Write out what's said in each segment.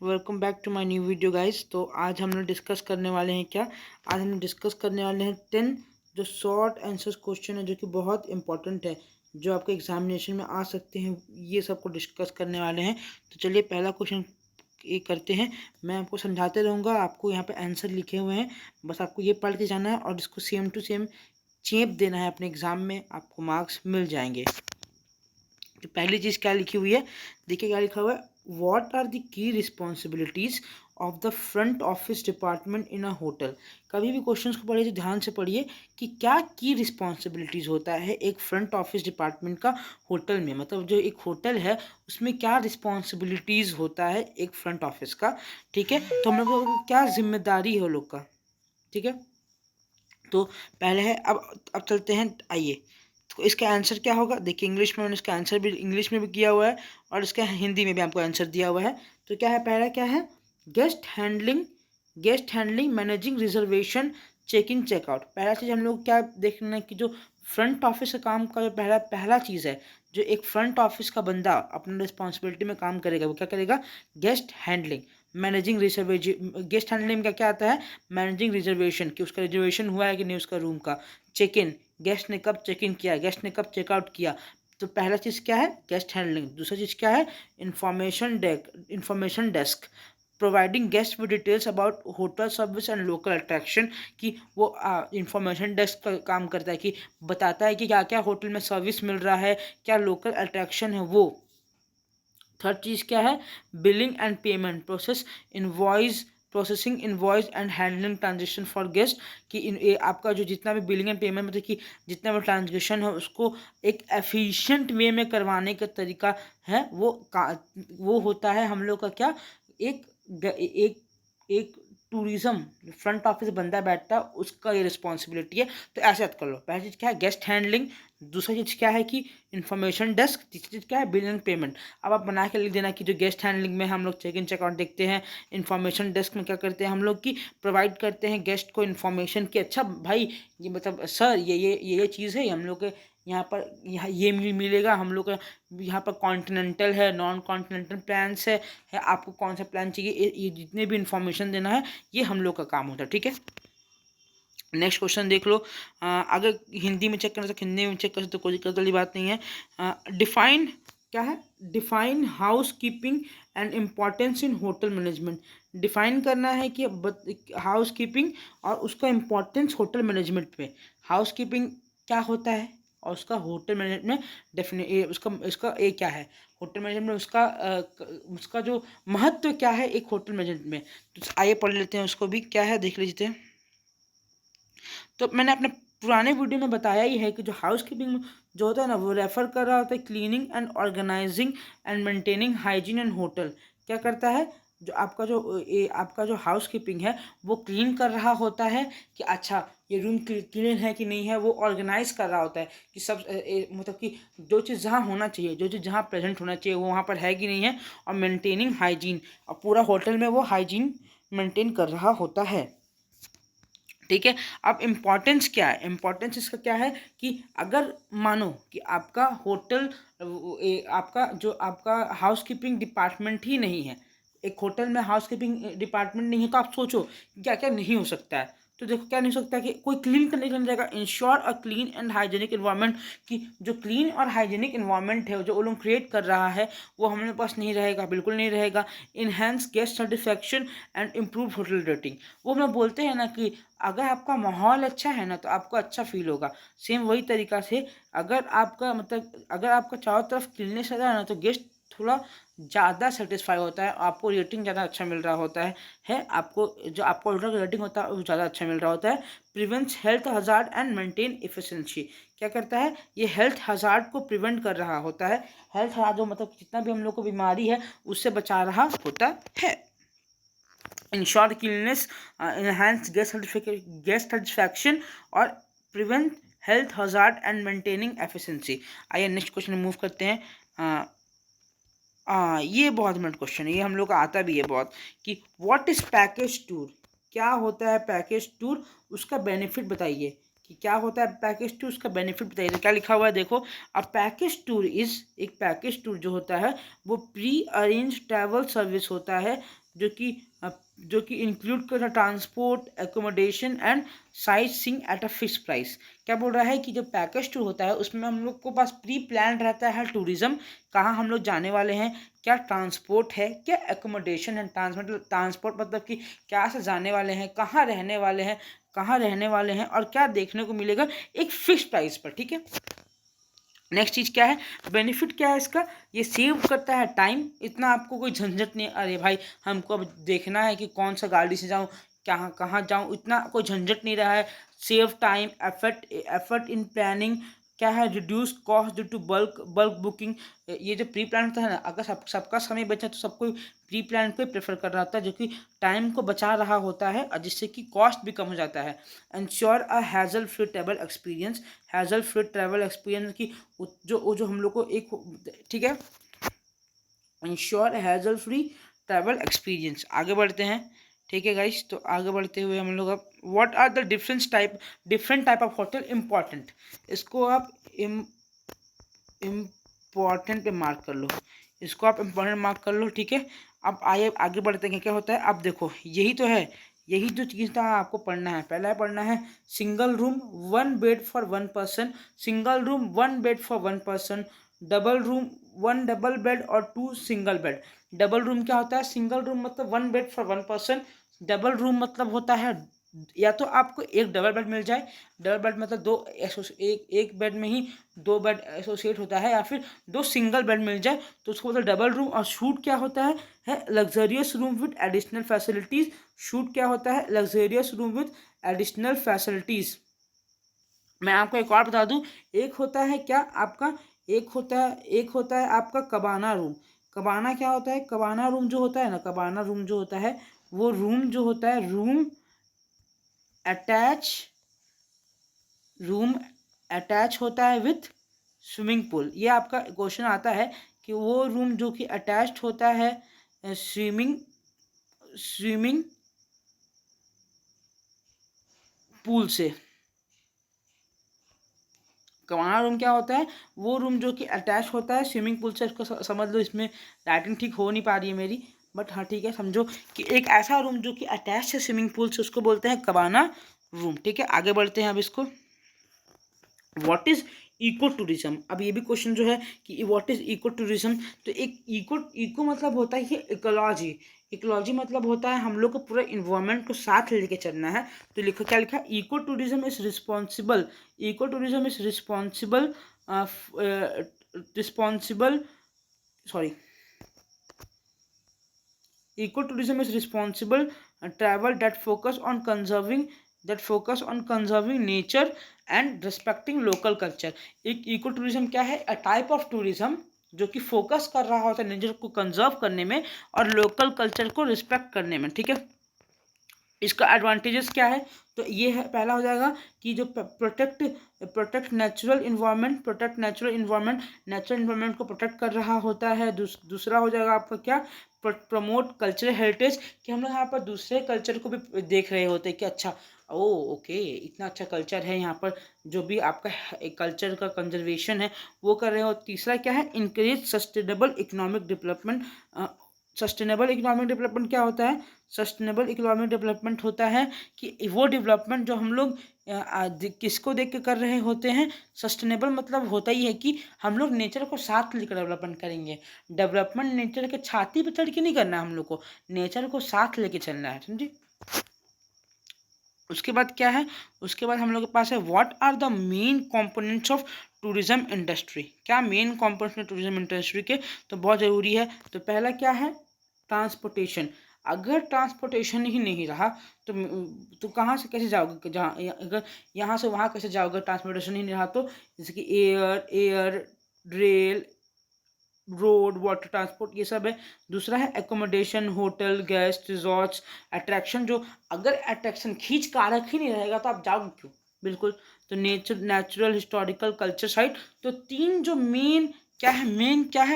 Welcome back to my new video guys. तो आज हम लोग डिस्कस करने वाले हैं क्या। आज हम डिस्कस करने वाले हैं 10 जो शॉर्ट आंसर्स क्वेश्चन है जो कि बहुत इंपॉर्टेंट है, जो आपके एग्जामिनेशन में आ सकते हैं। ये सबको डिस्कस करने वाले हैं। तो चलिए पहला क्वेश्चन ये करते हैं। मैं आपको समझाते रहूँगा, आपको यहाँ पे आंसर लिखे हुए हैं, बस आपको ये पढ़ के जाना है और इसको सेम टू सेम चेप देना है अपने एग्ज़ाम में, आपको मार्क्स मिल जाएंगे। तो पहली चीज़ क्या लिखी हुई है, देखिए क्या लिखा हुआ है। What are the key responsibilities of the front office department in a hotel. कभी भी क्वेश्चंस को पढ़िए तो ध्यान से पढ़िए कि क्या की रिस्पॉन्सिबिलिटीज़ होता है एक फ्रंट ऑफिस डिपार्टमेंट का होटल में। मतलब जो एक होटल है उसमें क्या रिस्पॉन्सिबिलिटीज़ होता है एक फ्रंट ऑफिस का। ठीक है, तो हम लोग को क्या जिम्मेदारी है वो लोग का। ठीक है, तो पहले है, अब चलते हैं, आइए। तो इसका आंसर क्या होगा, देखिए इंग्लिश में मैंने इसका आंसर भी इंग्लिश में भी किया हुआ है और इसका हिंदी में भी आपको आंसर दिया हुआ है। तो क्या है, पहला क्या है, guest handling managing reservation checking checkout. पहला चीज़ हम लोग क्या देखना है कि जो फ्रंट ऑफिस का काम का जो पहला चीज़ है, जो एक फ्रंट ऑफिस का बंदा अपना रिस्पॉन्सिबिलिटी में काम करेगा वो क्या करेगा, guest handling managing reservation. Guest handling का क्या आता है, मैनेजिंग रिजर्वेशन, कि उसका रिजर्वेशन हुआ है कि नहीं उसका रूम का। चेक इन, गेस्ट ने कब चेक इन किया, गेस्ट ने कब चेकआउट किया। तो पहला चीज़ क्या है, गेस्ट हैंडलिंग। दूसरा चीज़ क्या है, information desk providing guest with details about hotel service and local attraction. कि वो इंफॉर्मेशन डेस्क का काम करता है, कि बताता है कि क्या क्या होटल में सर्विस मिल रहा है, क्या लोकल अट्रैक्शन है वो। थर्ड चीज़ क्या है, billing and payment process invoice processing invoice and handling transaction for guest. कि आपका जो जितना भी बिलिंग एंड पेमेंट, मतलब कि जितना भी ट्रांजेक्शन है उसको एक एफिशिएंट वे में करवाने का तरीका है वो होता है हम लोग का क्या, एक एक एक टूरिज्म फ्रंट ऑफिस बंदा बैठता है उसका ये रिस्पॉन्सिबिलिटी है। तो ऐसे याद कर लो, पहली चीज़ क्या है, गेस्ट हैंडलिंग। दूसरा चीज़ क्या है कि इन्फॉर्मेशन डेस्क। तीसरी चीज़ क्या है, बिलिंग पेमेंट। अब आप बना के लिख देना कि जो गेस्ट हैंडलिंग में हम लोग चेक इन चेकआउट देखते हैं, इन्फॉर्मेशन डेस्क में क्या करते हैं हम लोग की प्रोवाइड करते हैं गेस्ट को इन्फॉर्मेशन कि अच्छा भाई ये मतलब सर ये चीज़ है, हम लोग के यहाँ ये मिलेगा हम लोग का। यहाँ पर कॉन्टिनेंटल है, नॉन कॉन्टिनेंटल प्लान्स है आपको कौन सा प्लान चाहिए, ये जितने भी इन्फॉर्मेशन देना है ये हम लोग का काम होता है। ठीक है, नेक्स्ट क्वेश्चन देख लो। अगर हिंदी में चेक करना तो हिंदी में चेक कर सकते, कोई दिक्कत वाली बात नहीं है। डिफाइन क्या है, define house keeping and importance in hotel management. Define करना है कि हाउस कीपिंग और उसका इम्पोर्टेंस होटल मैनेजमेंट में। हाउस कीपिंग क्या होता है और उसका होटल मैनेजमेंट में डेफिनेट उसका इसका ये क्या है, होटल मैनेजमेंट में उसका जो महत्व क्या है एक होटल मैनेजमेंट में। तो आइए पढ़ लेते हैं उसको भी, क्या है देख लीजिए। तो मैंने अपने पुराने वीडियो में बताया ही है कि जो हाउस कीपिंग जो होता है ना वो रेफर कर रहा होता है cleaning and organizing and maintaining hygiene and hotel. क्या करता है, जो आपका जो हाउस कीपिंग है वो क्लीन कर रहा होता है कि अच्छा ये रूम क्लीन है कि नहीं है, वो ऑर्गेनाइज कर रहा होता है कि सब मतलब कि जो चीज़ जहाँ होना चाहिए, जो चीज़ जहाँ प्रेजेंट होना चाहिए वो वहाँ पर है कि नहीं है। और मेंटेनिंग हाइजीन, और पूरा होटल में वो हाइजीन मेंटेन कर रहा होता है। ठीक है, अब इम्पॉर्टेंस क्या है, इम्पॉर्टेंस इसका क्या है कि अगर मानो कि आपका होटल आपका हाउस कीपिंग डिपार्टमेंट ही नहीं है, एक होटल में हाउस कीपिंग डिपार्टमेंट नहीं है, तो आप सोचो क्या क्या नहीं हो सकता है। तो देखो क्या नहीं हो सकता कि कोई क्लीन करने के लिए जाएगा, ensure a clean and hygienic environment. कि जो क्लीन और हाइजेनिक इन्वायरमेंट है जो वो लोग क्रिएट कर रहा है वो हमारे पास नहीं रहेगा, बिल्कुल नहीं रहेगा। Enhance guest satisfaction and improve hotel rating. वो हम लोग बोलते हैं ना कि अगर आपका माहौल अच्छा है ना तो आपको अच्छा फील होगा। सेम वही तरीका से अगर आपका चारों तरफ क्लीननेस रहता है ना तो गेस्ट थोड़ा ज़्यादा सेटिस्फाई होता है, आपको रेटिंग ज़्यादा अच्छा मिल रहा होता है आपको जो आपको होटल का रेटिंग होता है वो ज़्यादा अच्छा मिल रहा होता है। Prevents health hazard and maintain efficiency. क्या करता है, ये हेल्थ हजार्ड को प्रिवेंट कर रहा होता है। हेल्थ हजार्ड जो मतलब जितना भी हम लोग को बीमारी है उससे बचा रहा होता है। Ensure cleanness, enhance guest satisfaction और prevent health hazard and maintaining efficiency. आइए नेक्स्ट क्वेश्चन मूव करते हैं। ये बहुत इंपॉर्टेंट क्वेश्चन है, ये हम लोग का आता भी है बहुत, कि व्हाट इज पैकेज टूर। क्या होता है पैकेज टूर, उसका बेनिफिट बताइए। कि क्या होता है पैकेज टूर, उसका बेनिफिट बताइए। तो क्या लिखा हुआ है देखो, अ पैकेज टूर इज, एक पैकेज टूर जो होता है वो प्री अरेंज ट्रैवल सर्विस होता है जो कि जो कि इंक्लूड करता transport, accommodation and sight seeing at a fix price. क्या बोल रहा है कि जो पैकेज टूर होता है उसमें हम लोग को पास प्री प्लान रहता है टूरिज्म, कहाँ हम लोग जाने वाले हैं, क्या ट्रांसपोर्ट है, क्या एकोमोडेशन है। ट्रांसपोर्ट मतलब कि क्या से जाने वाले हैं, कहाँ रहने वाले हैं, कहाँ रहने वाले हैं और क्या देखने को मिलेगा एक फिक्स प्राइस पर। ठीक है, नेक्स्ट चीज़ क्या है, बेनिफिट क्या है इसका, ये सेव करता है टाइम। इतना आपको कोई झंझट नहीं, अरे भाई हमको अब देखना है कि कौन सा गाड़ी से जाऊँ, कहाँ कहाँ जाऊँ, इतना कोई झंझट नहीं रहा है। Save time, effort in planning, क्या है, reduce cost due to bulk bulk booking. ये जो प्री प्लान होता है ना, अगर सबका समय बचा तो सबको प्री प्लान को प्रेफर कर रहा होता है, जो कि टाइम को बचा रहा होता है और जिससे कि कॉस्ट भी कम हो जाता है। Ensure a hassle free travel experience, hassle free travel experience की जो हम लोग को एक, ठीक है, ensure hassle free travel experience. आगे बढ़ते हैं, ठीक है गाइस, तो आगे बढ़ते हुए हम लोग अब what are the different type of hotel important, इसको आप इम्पॉर्टेंट पे मार्क कर लो, इसको आप इम्पॉर्टेंट मार्क कर लो। ठीक है, अब आइए आगे बढ़ते हैं क्या होता है। अब देखो यही तो है, यही जो चीज़ था आपको पढ़ना है। पहला पढ़ना है single room one bed for one person, single room one bed for one person, double room one double bed और two single bed. Double room क्या होता है, सिंगल रूम मतलब one bed for one person, double room मतलब होता है या तो आपको एक डबल बेड मिल जाए, डबल बेड मतलब दो एक बेड में ही दो बेड एसोसिएट होता है, या फिर दो सिंगल बेड मिल जाए तो उसको मतलब डबल रूम। और शूट क्या होता है luxurious room with additional facilities. Shoot क्या होता है, luxurious room with additional facilities. मैं आपको एक और बता दूं, एक होता है क्या आपका, एक होता है आपका कबाना रूम। कबाना क्या होता है, कबाना रूम जो होता है ना, कबाना रूम जो होता है वो रूम जो होता है अटैच रूम अटैच होता है विथ स्विमिंग पूल। ये आपका क्वेश्चन आता है कि वो रूम जो कि अटैच्ड होता है स्विमिंग स्विमिंग पूल से। कमाना रूम क्या होता है, वो रूम जो कि अटैच होता है स्विमिंग पूल से। इसको समझ लो, इसमें राइटिंग ठीक हो नहीं पा रही है मेरी, बट हाँ ठीक है, समझो कि एक ऐसा रूम जो कि अटैच है स्विमिंग पूल से उसको बोलते हैं कबाना रूम। ठीक है, आगे बढ़ते हैं अब इसको। What is eco tourism. अब ये भी क्वेश्चन जो है कि व्हाट इज इको टूरिज्म, तो एक इको मतलब होता है इकोलॉजी। इकोलॉजी मतलब होता है हम लोग को पूरा इन्वायरमेंट को साथ लेके चलना है। तो लिखो, क्या लिखा, eco tourism is responsible, eco tourism is responsible responsible sorry ecotourism is responsible travel that focus on conserving nature and respecting local culture। एक इको टूरिज्म क्या है, अ टाइप ऑफ टूरिज्म जो कि फोकस कर रहा होता है नेचर को कंजर्व करने में और लोकल कल्चर को रिस्पेक्ट करने में। ठीक है, इसका एडवांटेजेस क्या है, तो ये है, पहला हो जाएगा कि जो protect natural environment, natural environment को प्रोटेक्ट कर रहा होता है। दूसरा हो जाएगा आपका क्या, प्रमोट कल्चरल हेरिटेज, कि हम लोग यहाँ पर दूसरे कल्चर को भी देख रहे होते हैं कि अच्छा ओ ओके इतना अच्छा कल्चर है यहाँ पर, जो भी आपका कल्चर का कंजर्वेशन है वो कर रहे हो। तीसरा क्या है, encourage sustainable economic development. Sustainable economic development क्या होता है, सस्टेनेबल इकोनॉमिक डेवलपमेंट होता है कि वो डेवलपमेंट जो हम लोग किसको देख के कर रहे होते हैं। सस्टेनेबल मतलब होता ही है कि हम लोग नेचर को साथ लेकर डेवलपमेंट करेंगे। डेवलपमेंट नेचर के छाती पर चढ़ के नहीं करना है, हम लोग को नेचर को साथ लेके चलना है, समझे। उसके बाद क्या है, उसके बाद हम लोग के पास है what are the main components of tourism industry. क्या मेन कंपोनेंट्स है टूरिज्म इंडस्ट्री के, तो बहुत ज़रूरी है। तो पहला क्या है, ट्रांसपोर्टेशन। अगर ट्रांसपोर्टेशन ही नहीं रहा तो कहाँ से कैसे जाओगे, जहाँ अगर यहाँ से वहाँ कैसे जाओगे, ट्रांसपोर्टेशन ही नहीं रहा तो, जैसे कि air rail road water transport ये सब है। दूसरा है accommodation, hotel guest resorts, attraction. जो अगर अट्रैक्शन खींच कारक ही नहीं रहेगा तो आप जाओगे क्यों, बिल्कुल। तो नेचुरल हिस्टोरिकल कल्चर साइट। तो तीन जो मेन क्या है,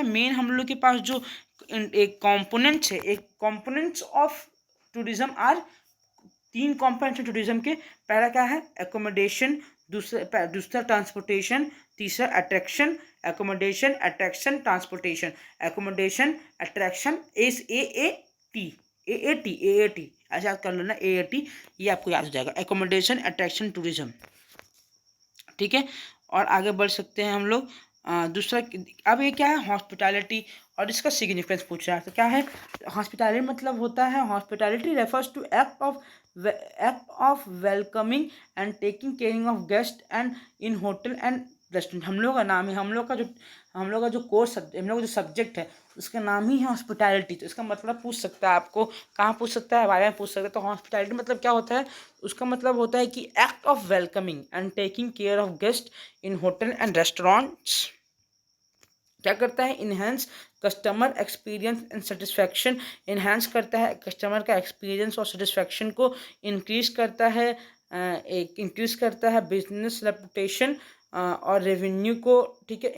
मेन हम लोग के पास जो एक कंपोनेंट्स है, एक कंपोनेंट्स ऑफ टूरिज्म आर, तीन कंपोनेंट्स हैं टूरिज्म के। पहला क्या है, एकोमोडेशन, दूसरा ट्रांसपोर्टेशन, तीसरा attraction. Accommodation attraction transportation, accommodation attraction, AAT AAT ऐसे याद कर लो ना, AAT, ये आपको याद हो जाएगा, एकोमोडेशन अट्रैक्शन टूरिज्म। ठीक है, और आगे बढ़ सकते हैं हम लोग। दूसरा, अब ये क्या है, हॉस्पिटैलिटी, और इसका सिग्निफिकेंस पूछ रहा है। तो क्या है हॉस्पिटैलिटी, मतलब होता है hospitality refers to act of welcoming and taking caring of guest and in hotel and restaurant. हम लोग का नाम है, हम लोग का जो कोर्स, हम लोग का जो सब्जेक्ट है उसका नाम ही है हॉस्पिटैलिटी। तो इसका मतलब पूछ सकता है आपको, कहाँ पूछ सकता है, बारे में पूछ सकता है। तो हॉस्पिटैलिटी मतलब क्या होता है, उसका मतलब होता है कि act of welcoming and taking care of guest in hotel and restaurants. क्या करता है, enhance customer experience and satisfaction, enhance करता है कस्टमर का एक्सपीरियंस और सेटिस्फैक्शन को, इंक्रीज करता है बिजनेस रेपुटेशन और रेवेन्यू को। ठीक है,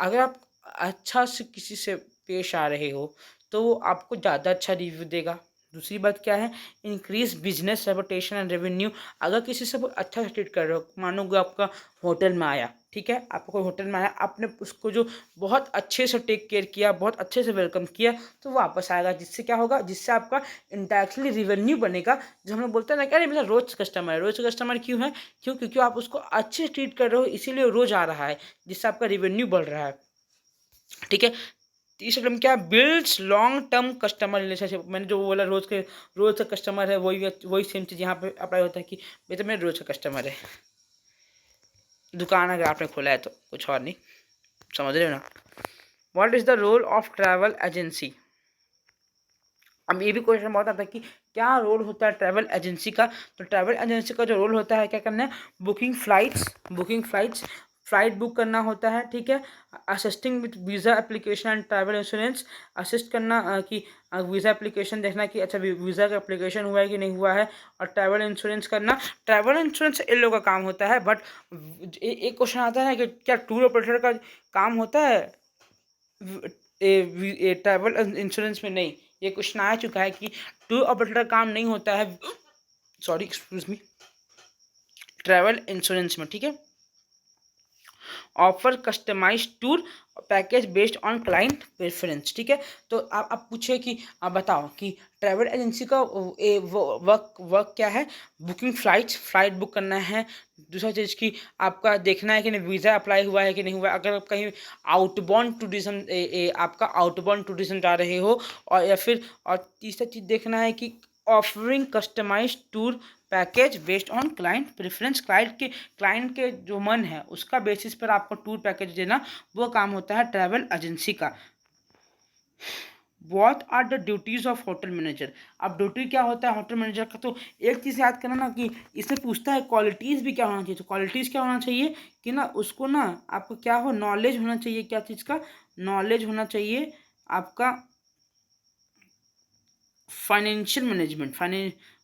अगर आप अच्छा से किसी से पेश आ रहे हो तो वो आपको ज़्यादा अच्छा रिव्यू देगा। दूसरी बात क्या है, increase business reputation and revenue. अगर किसी से अच्छा से ट्रीट कर रहे हो, मानो कि आपका होटल में आया, ठीक है, आपको कोई होटल में आया, आपने उसको जो बहुत अच्छे से टेक केयर किया, बहुत अच्छे से वेलकम किया, तो वो वापस आएगा। जिससे क्या होगा, जिससे आपका इंडायरेक्टली रेवेन्यू बनेगा। जो हम लोग बोलते हैं ना कि अरे मेरा रोज कस्टमर है, रोज कस्टमर क्यों है, क्योंकि आप उसको अच्छे से ट्रीट कर रहे हो, इसीलिए रोज आ रहा है, जिससे आपका रेवेन्यू बढ़ रहा है। ठीक है, तीसरा टर्म क्या, builds long term customer relationship. मैंने जो बोला रोज का कस्टमर है, वही सेम चीज़ यहाँ पे अप्लाई होता है कि ये तो मेरे रोज का कस्टमर है। दुकान अगर आपने खोला है तो कुछ और नहीं, समझ रहे हो ना। What is the role of travel agency. अब ये भी क्वेश्चन बहुत आता है कि क्या रोल होता है ट्रैवल एजेंसी का। तो ट्रैवल एजेंसी का जो रोल होता है, क्या करना है, बुकिंग फ्लाइट्स, फ्लाइट बुक करना होता है। ठीक है, assisting with visa application and travel insurance, assist करना कि वीज़ा एप्लीकेशन देखना कि अच्छा वीज़ा का एप्लीकेशन हुआ है कि नहीं हुआ है, और ट्रैवल इंश्योरेंस करना। ट्रैवल इंश्योरेंस इन लोगों का काम होता है, बट एक क्वेश्चन आता है कि क्या टूर ऑपरेटर का काम होता है ट्रैवल इंश्योरेंस में। नहीं, ये क्वेश्चन आ चुका है कि टूर ऑपरेटर का काम नहीं होता है, sorry excuse me, travel insurance में। ठीक है, offer customize tour package based on client preference. ठीक है, तो आप पूछे कि आप बताओ कि ट्रैवल एजेंसी का वर्क क्या है, फ्लाइट बुक करना है। दूसरा चीज़ कि आपका देखना है कि नहीं वीज़ा अप्लाई हुआ है कि नहीं हुआ है, अगर आप कहीं आउटबाउंड टूरिज्म आपका आउटबाउंड टूरिज्म जा रहे हो, और या फिर, और तीसरा चीज़ देखना है कि offering customize tour package based on client preference. Client के जो मन है उसका बेसिस पर आपको टूर पैकेज देना, वो काम होता है ट्रैवल एजेंसी का। What are the duties of hotel manager. अब ड्यूटी क्या होता है होटल मैनेजर का, तो एक चीज़ याद करना ना कि इससे पूछता है क्वालिटीज़ भी क्या होना चाहिए। तो क्वालिटीज़ क्या होना चाहिए कि ना उसको ना आपको क्या हो, नॉलेज होना चाहिए। क्या चीज़ का नॉलेज होना चाहिए आपका, फाइनेंशियल मैनेजमेंट,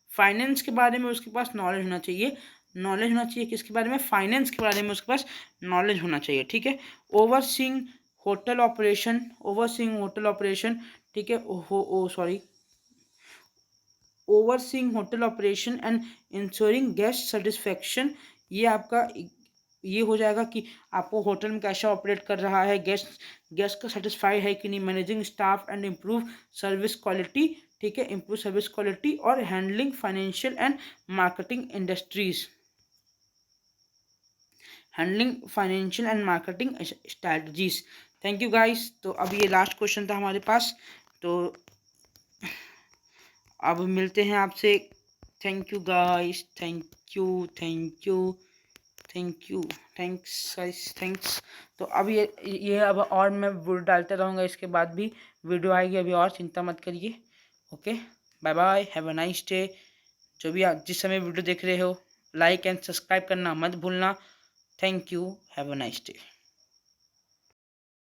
फाइनेंस के बारे में उसके पास नॉलेज होना चाहिए। नॉलेज होना चाहिए किसके बारे में, फाइनेंस के बारे में उसके पास नॉलेज होना चाहिए। ठीक है, ओवरसीइंग होटल ऑपरेशन। ठीक है, overseeing hotel operation and ensuring guest satisfaction. ये आपका ये हो जाएगा कि आपको होटल में कैसा ऑपरेट कर रहा है, गेस्ट का सेटिस्फाइड है कि नहीं, managing staff and improve service quality. ठीक है, इम्प्रूव सर्विस क्वालिटी और handling financial and marketing industries, handling financial and marketing strategies. Thank you guys. तो अब ये लास्ट क्वेश्चन था हमारे पास, तो अब मिलते हैं आपसे। Thank you guys, thanks guys, thanks. तो अब ये अब और मैं वीडियो डालते रहूँगा, इसके बाद भी वीडियो आएगी अभी और, चिंता मत करिए। Okay, bye bye, have a nice day. जो भी आप जिस समय वीडियो देख रहे हो, लाइक एंड सब्सक्राइब करना मत भूलना। Thank you, have a nice day.